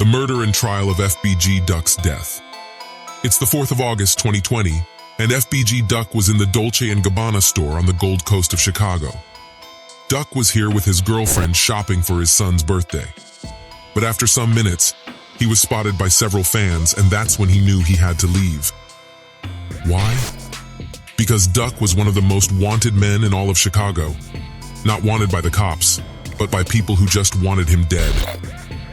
the murder and trial of FBG Duck's death. It's the 4th of August 2020, and FBG Duck was in the Dolce & Gabbana store on the Gold Coast of Chicago. Duck was here with his girlfriend shopping for his son's birthday. But after some minutes, he was spotted by several fans, and that's when he knew he had to leave. Why? Because Duck was one of the most wanted men in all of Chicago. Not wanted by the cops, but by people who just wanted him dead.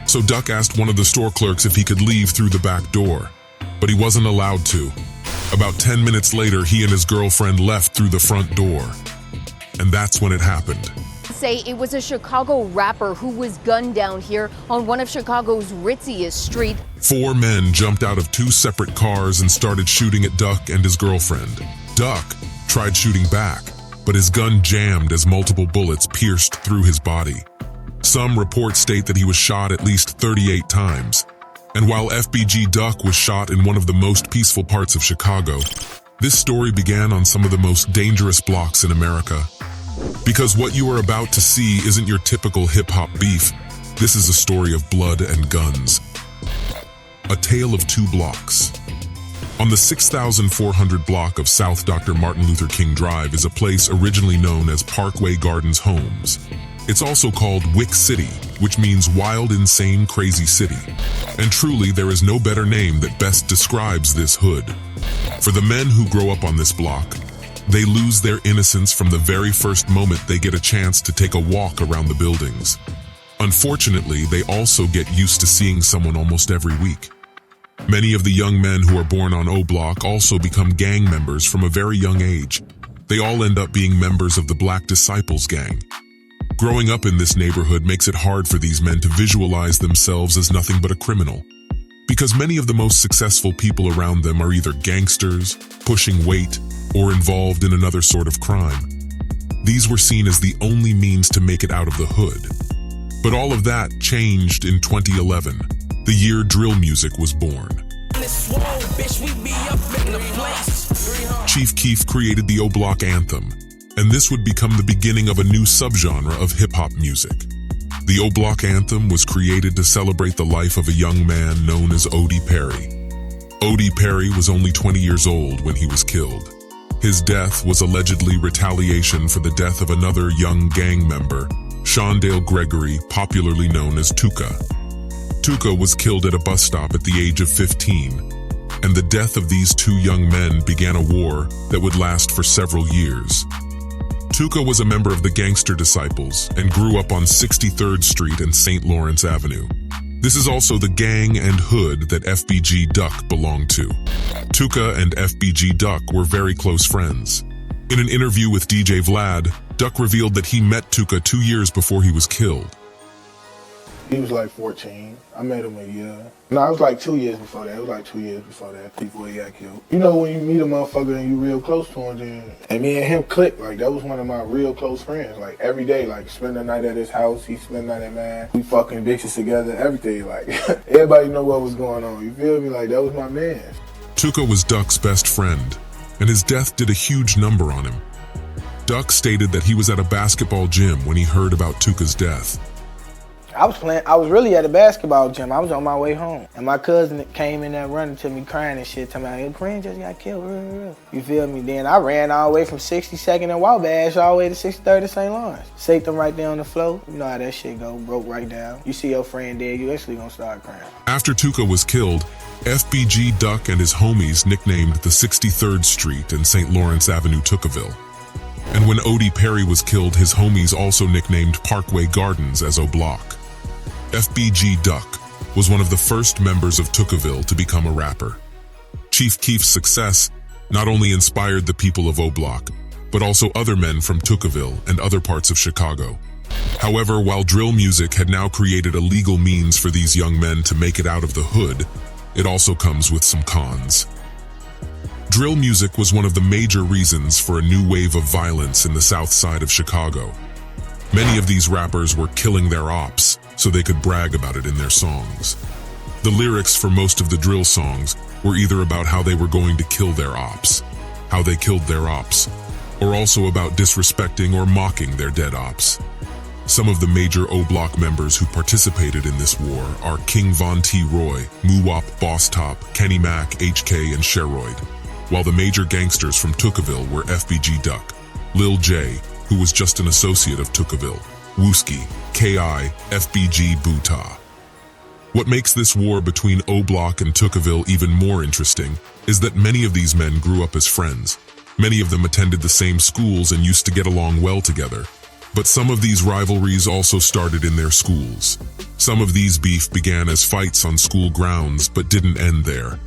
So Duck asked one of the store clerks if he could leave through the back door, but he wasn't allowed to. About 10 minutes later, he and his girlfriend left through the front door. And that's when it happened. Say it was a Chicago rapper who was gunned down here on one of Chicago's ritziest streets. 4 men jumped out of 2 separate cars and started shooting at Duck and his girlfriend. Duck tried shooting back, but his gun jammed as multiple bullets pierced through his body. Some reports state that he was shot at least 38 times. And while FBG Duck was shot in one of the most peaceful parts of Chicago, this story began on some of the most dangerous blocks in America. Because what you are about to see isn't your typical hip-hop beef. This is a story of blood and guns. A tale of 2 blocks. On the 6,400 block of South Dr. Martin Luther King Drive is a place originally known as Parkway Gardens Homes. It's also called Wick City, which means wild, insane, crazy city. And truly, there is no better name that best describes this hood. For the men who grow up on this block, they lose their innocence from the very first moment they get a chance to take a walk around the buildings. Unfortunately, they also get used to seeing someone almost every week. Many of the young men who are born on O Block also become gang members from a very young age. They all end up being members of the Black Disciples gang. Growing up in this neighborhood makes it hard for these men to visualize themselves as nothing but a criminal, because many of the most successful people around them are either gangsters, pushing weight, or involved in another sort of crime. These were seen as the only means to make it out of the hood. But all of that changed in 2011, the year drill music was born. Chief Keef created the O Block anthem, and this would become the beginning of a new subgenre of hip-hop music. The O Block anthem was created to celebrate the life of a young man known as O.D. Perry. O.D. Perry was only 20 years old when he was killed. His death was allegedly retaliation for the death of another young gang member, Shondale Gregory, popularly known as Tuka. Tuka was killed at a bus stop at the age of 15, and the death of these 2 young men began a war that would last for several years. Tuka was a member of the Gangster Disciples and grew up on 63rd Street and St. Lawrence Avenue. This is also the gang and hood that FBG Duck belonged to. Tuka and FBG Duck were very close friends. In an interview with DJ Vlad, Duck revealed that he met Tuka 2 years before he was killed. He was like 14. I met him a year. No, it was like 2 years before that. It was like 2 years before that, before he got killed. You know, when you meet a motherfucker and you real close to him, then, and me and him clicked. Like, that was one of my real close friends. Like, every day, like, spend the night at his house, he spend the night at mine. We fucking bitches together, everything. Like, everybody know what was going on. You feel me? Like, that was my man. Tuka was Duck's best friend, and his death did a huge number on him. Duck stated that he was at a basketball gym when he heard about Tuka's death. I was really at a basketball gym. I was on my way home. And my cousin came in there running to me, crying and shit, telling me, your friend just got killed, real. You feel me? Then I ran all the way from 62nd and Wabash all the way to 63rd and St. Lawrence. Saved them right there on the floor. You know how that shit go, broke right down. You see your friend dead, you actually gonna start crying. After Tuka was killed, FBG Duck and his homies nicknamed the 63rd Street and St. Lawrence Avenue Tookaville. And when O.D. Perry was killed, his homies also nicknamed Parkway Gardens as O Block. FBG Duck was one of the first members of Tookaville to become a rapper. Chief Keef's success not only inspired the people of O Block, but also other men from Tookaville and other parts of Chicago. However, while drill music had now created a legal means for these young men to make it out of the hood, it also comes with some cons. Drill music was one of the major reasons for a new wave of violence in the south side of Chicago. Many of these rappers were killing their ops so they could brag about it in their songs. The lyrics for most of the drill songs were either about how they were going to kill their ops, how they killed their ops, or also about disrespecting or mocking their dead ops. Some of the major O-Block members who participated in this war are King Von T. Roy, Muwop, Boss Top, Kenny Mac, HK, and Sheroid, while the major gangsters from Tookaville were FBG Duck, Lil J, who was just an associate of Tookaville, Wooski, KI, FBG Buta. What makes this war between O-Block and Tookaville even more interesting is that many of these men grew up as friends. Many of them attended the same schools and used to get along well together. But some of these rivalries also started in their schools. Some of these beef began as fights on school grounds but didn't end there.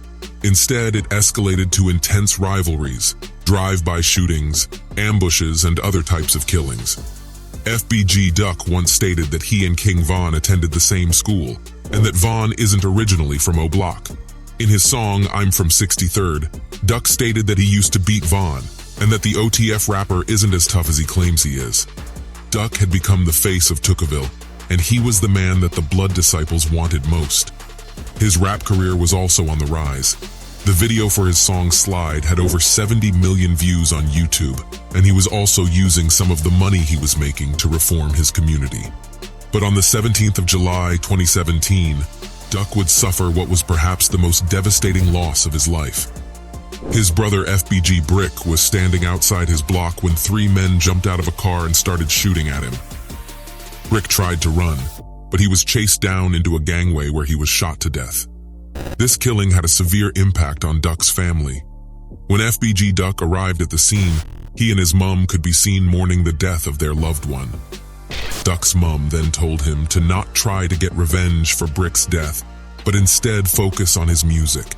Instead, it escalated to intense rivalries, drive-by shootings, ambushes, and other types of killings. FBG Duck once stated that he and King Von attended the same school, and that Von isn't originally from O-Block. In his song, I'm from 63rd, Duck stated that he used to beat Von, and that the OTF rapper isn't as tough as he claims he is. Duck had become the face of Tookaville, and he was the man that the Blood Disciples wanted most. His rap career was also on the rise. The video for his song Slide had over 70 million views on YouTube, and he was also using some of the money he was making to reform his community. But on the 17th of July, 2017, Duck would suffer what was perhaps the most devastating loss of his life. His brother FBG Brick was standing outside his block when 3 men jumped out of a car and started shooting at him. Brick tried to run, but he was chased down into a gangway where he was shot to death. This killing had a severe impact on Duck's family. When FBG Duck arrived at the scene, he and his mum could be seen mourning the death of their loved one. Duck's mum then told him to not try to get revenge for Brick's death, but instead focus on his music.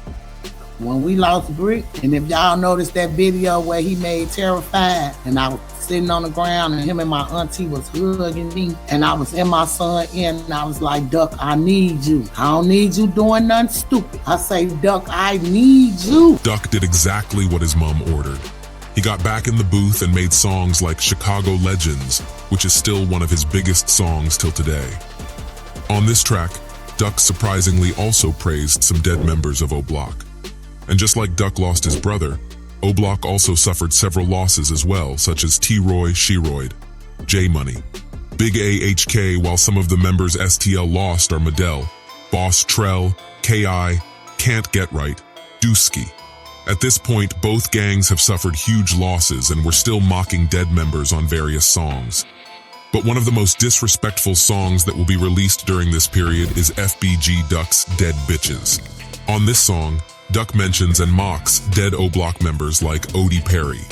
When we lost Brick, and if y'all noticed that video where he made Terrified, and I was sitting on the ground and him and my auntie was hugging me, and I was in my son in, and I was like, Duck, I need you. I don't need you doing nothing stupid. I say, Duck, I need you. Duck did exactly what his mom ordered. He got back in the booth and made songs like Chicago Legends, which is still one of his biggest songs till today. On this track, Duck surprisingly also praised some dead members of O-Block. And just like Duck lost his brother, O-Block also suffered several losses as well, such as T-Roy, Sheroid, J-Money, Big A-HK, while some of the members STL lost are Medell, Boss Trell, KI, Can't Get Right, Dusky. At this point, both gangs have suffered huge losses and were still mocking dead members on various songs. But one of the most disrespectful songs that will be released during this period is FBG Duck's Dead Bitches. On this song, Duck mentions and mocks dead O-Block members like Odie Perry,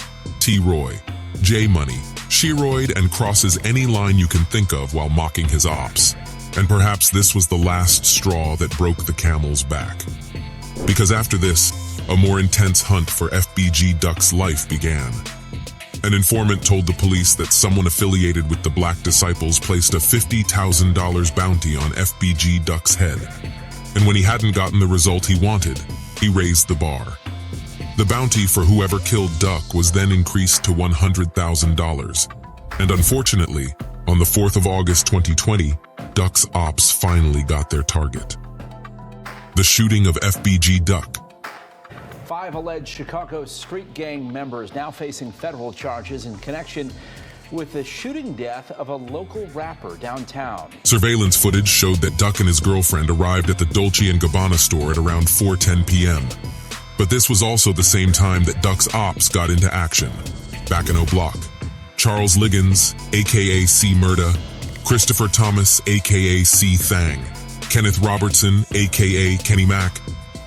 T-Roy, J-Money, Sheroid, and crosses any line you can think of while mocking his ops. And perhaps this was the last straw that broke the camel's back. Because after this, a more intense hunt for FBG Duck's life began. An informant told the police that someone affiliated with the Black Disciples placed a $50,000 bounty on FBG Duck's head. And when he hadn't gotten the result he wanted, he raised the bar. The bounty for whoever killed Duck was then increased to $100,000. And unfortunately, on the 4th of August 2020, Duck's ops finally got their target. The shooting of FBG Duck. 5 alleged Chicago street gang members now facing federal charges in connection with the shooting death of a local rapper downtown. Surveillance footage showed that Duck and his girlfriend arrived at the Dolce & Gabbana store at around 4:10 p.m. But this was also the same time that Duck's ops got into action. Back in O-Block, Charles Liggins, aka C. Murda, Christopher Thomas, aka C. Thang, Kenneth Robertson, aka Kenny Mac,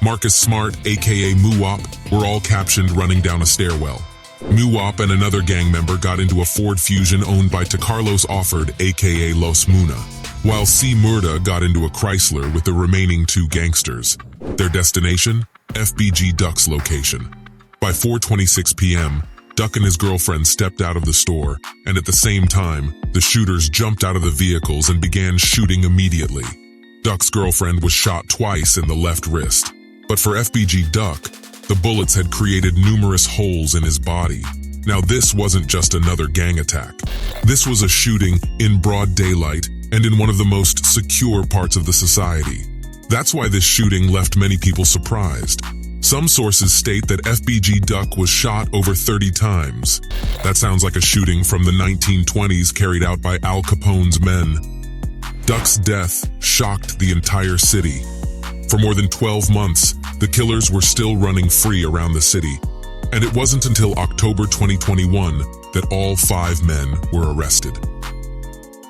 Marcus Smart, aka Muwop, were all captioned running down a stairwell. Muwop and another gang member got into a Ford Fusion owned by Carlos Offord, aka Los Muna, while C. Murda got into a Chrysler with the remaining 2 gangsters. Their destination? FBG Duck's location. By 4:26 p.m., Duck and his girlfriend stepped out of the store, and at the same time, the shooters jumped out of the vehicles and began shooting immediately. Duck's girlfriend was shot twice in the left wrist, but for FBG Duck, the bullets had created numerous holes in his body. Now this wasn't just another gang attack. This was a shooting in broad daylight and in one of the most secure parts of the society. That's why this shooting left many people surprised. Some sources state that FBG Duck was shot over 30 times. That sounds like a shooting from the 1920s carried out by Al Capone's men. Duck's death shocked the entire city. For more than 12 months, the killers were still running free around the city. And it wasn't until October 2021 that all 5 men were arrested.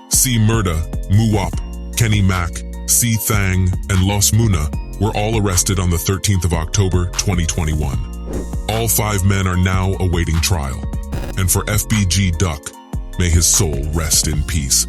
C. Murda, Muwap, Kenny Mack, C. Thang, and Los Muna were all arrested on the 13th of October 2021. All 5 men are now awaiting trial. And for FBG Duck, may his soul rest in peace.